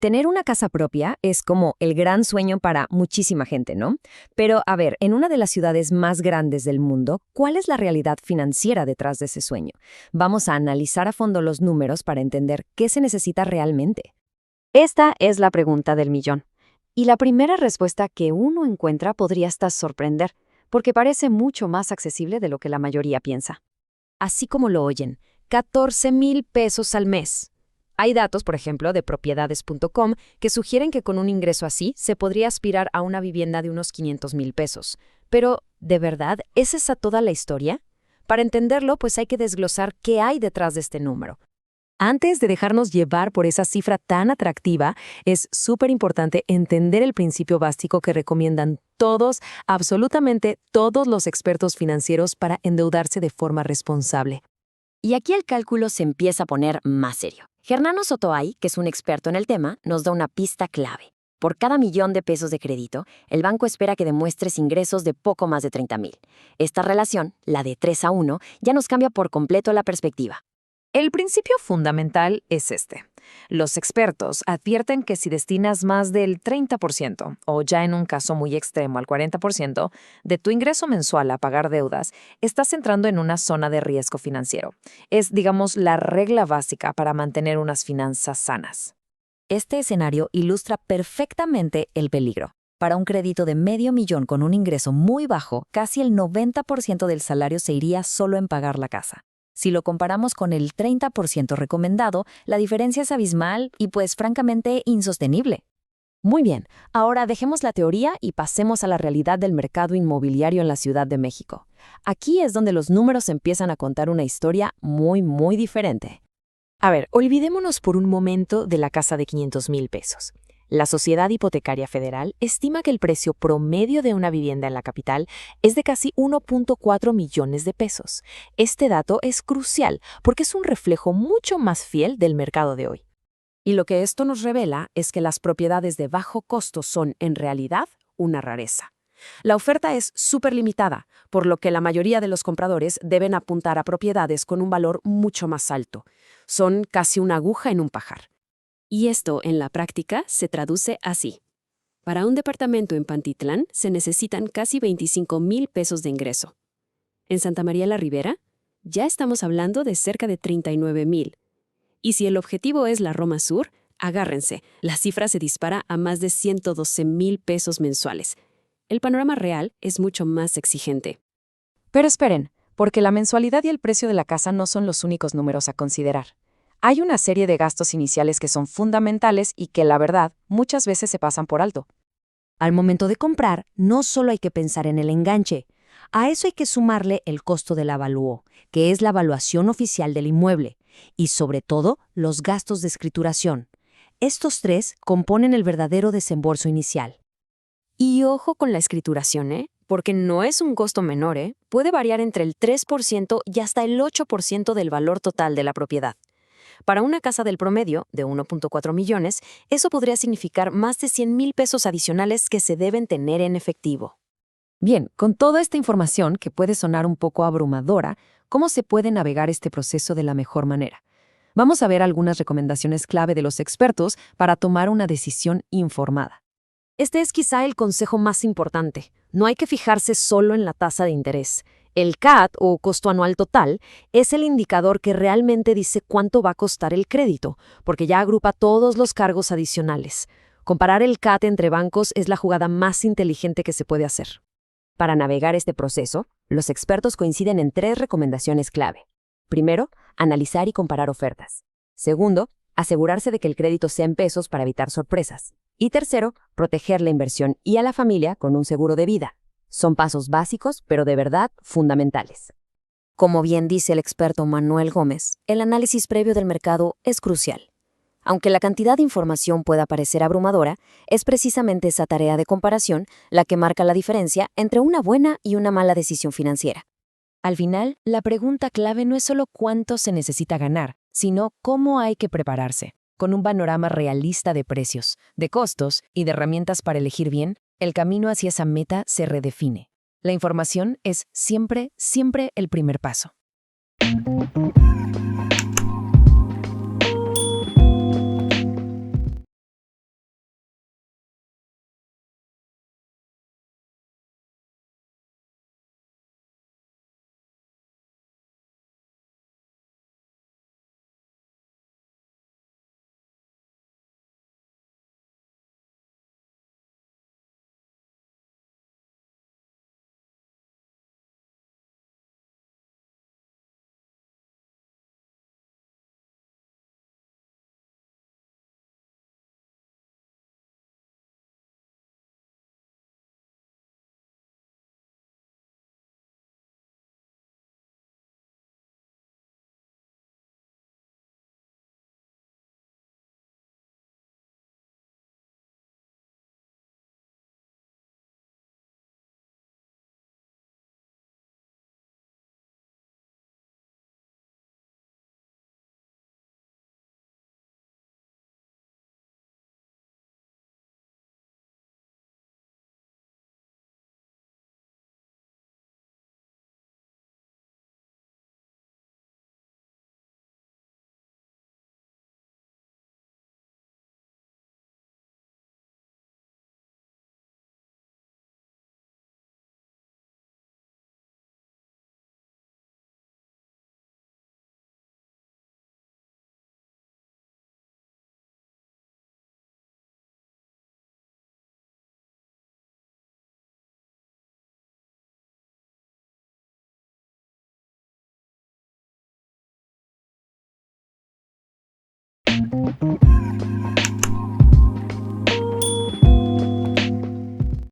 Tener una casa propia es como el gran sueño para muchísima gente, ¿no? Pero, a ver, en una de las ciudades más grandes del mundo, ¿cuál es la realidad financiera detrás de ese sueño? Vamos a analizar a fondo los números para entender qué se necesita realmente. Esta es la pregunta del millón. Y la primera respuesta que uno encuentra podría hasta sorprender, porque parece mucho más accesible de lo que la mayoría piensa. Así como lo oyen, 14,000 pesos al mes. Hay datos, por ejemplo, de propiedades.com que sugieren que con un ingreso así se podría aspirar a una vivienda de unos 500,000 pesos. Pero, ¿de verdad es esa toda la historia? Para entenderlo, pues hay que desglosar qué hay detrás de este número. Antes de dejarnos llevar por esa cifra tan atractiva, es súper importante entender el principio básico que recomiendan todos, absolutamente todos los expertos financieros para endeudarse de forma responsable. Y aquí el cálculo se empieza a poner más serio. Hernano Sotoay, que es un experto en el tema, nos da una pista clave. Por cada 1,000,000 pesos de crédito, el banco espera que demuestres ingresos de poco más de 30,000. Esta relación, la de 3 a 1, ya nos cambia por completo la perspectiva. El principio fundamental es este. Los expertos advierten que si destinas más del 30%, o ya en un caso muy extremo al 40%, de tu ingreso mensual a pagar deudas, estás entrando en una zona de riesgo financiero. Es, digamos, la regla básica para mantener unas finanzas sanas. Este escenario ilustra perfectamente el peligro. Para un crédito de 500,000 con un ingreso muy bajo, casi el 90% del salario se iría solo en pagar la casa. Si lo comparamos con el 30% recomendado, la diferencia es abismal y pues francamente insostenible. Muy bien, ahora dejemos la teoría y pasemos a la realidad del mercado inmobiliario en la Ciudad de México. Aquí es donde los números empiezan a contar una historia muy diferente. A ver, olvidémonos por un momento de la casa de 500,000 pesos. La Sociedad Hipotecaria Federal estima que el precio promedio de una vivienda en la capital es de casi 1.4 millones de pesos. Este dato es crucial porque es un reflejo mucho más fiel del mercado de hoy. Y lo que esto nos revela es que las propiedades de bajo costo son, en realidad, una rareza. La oferta es súper limitada, por lo que la mayoría de los compradores deben apuntar a propiedades con un valor mucho más alto. Son casi una aguja en un pajar. Y esto, en la práctica, se traduce así. Para un departamento en Pantitlán se necesitan casi 25,000 pesos de ingreso. En Santa María la Ribera, ya estamos hablando de cerca de 39,000. Y si el objetivo es la Roma Sur, agárrense, la cifra se dispara a más de 112,000 pesos mensuales. El panorama real es mucho más exigente. Pero esperen, porque la mensualidad y el precio de la casa no son los únicos números a considerar. Hay una serie de gastos iniciales que son fundamentales y que, la verdad, muchas veces se pasan por alto. Al momento de comprar, no solo hay que pensar en el enganche. A eso hay que sumarle el costo del avalúo, que es la evaluación oficial del inmueble, y sobre todo los gastos de escrituración. Estos tres componen el verdadero desembolso inicial. Y ojo con la escrituración, porque no es un costo menor, puede variar entre el 3% y hasta el 8% del valor total de la propiedad. Para una casa del promedio, de 1.4 millones, eso podría significar más de 100,000 pesos adicionales que se deben tener en efectivo. Bien, con toda esta información, que puede sonar un poco abrumadora, ¿cómo se puede navegar este proceso de la mejor manera? Vamos a ver algunas recomendaciones clave de los expertos para tomar una decisión informada. Este es quizá el consejo más importante. No hay que fijarse solo en la tasa de interés. El CAT, o costo anual total, es el indicador que realmente dice cuánto va a costar el crédito, porque ya agrupa todos los cargos adicionales. Comparar el CAT entre bancos es la jugada más inteligente que se puede hacer. Para navegar este proceso, los expertos coinciden en 3 recomendaciones clave. Primero, analizar y comparar ofertas. Segundo, asegurarse de que el crédito sea en pesos para evitar sorpresas. Y tercero, proteger la inversión y a la familia con un seguro de vida. Son pasos básicos, pero de verdad fundamentales. Como bien dice el experto Manuel Gómez, el análisis previo del mercado es crucial. Aunque la cantidad de información pueda parecer abrumadora, es precisamente esa tarea de comparación la que marca la diferencia entre una buena y una mala decisión financiera. Al final, la pregunta clave no es solo cuánto se necesita ganar, sino cómo hay que prepararse. Con un panorama realista de precios, de costos y de herramientas para elegir bien, el camino hacia esa meta se redefine. La información es siempre el primer paso.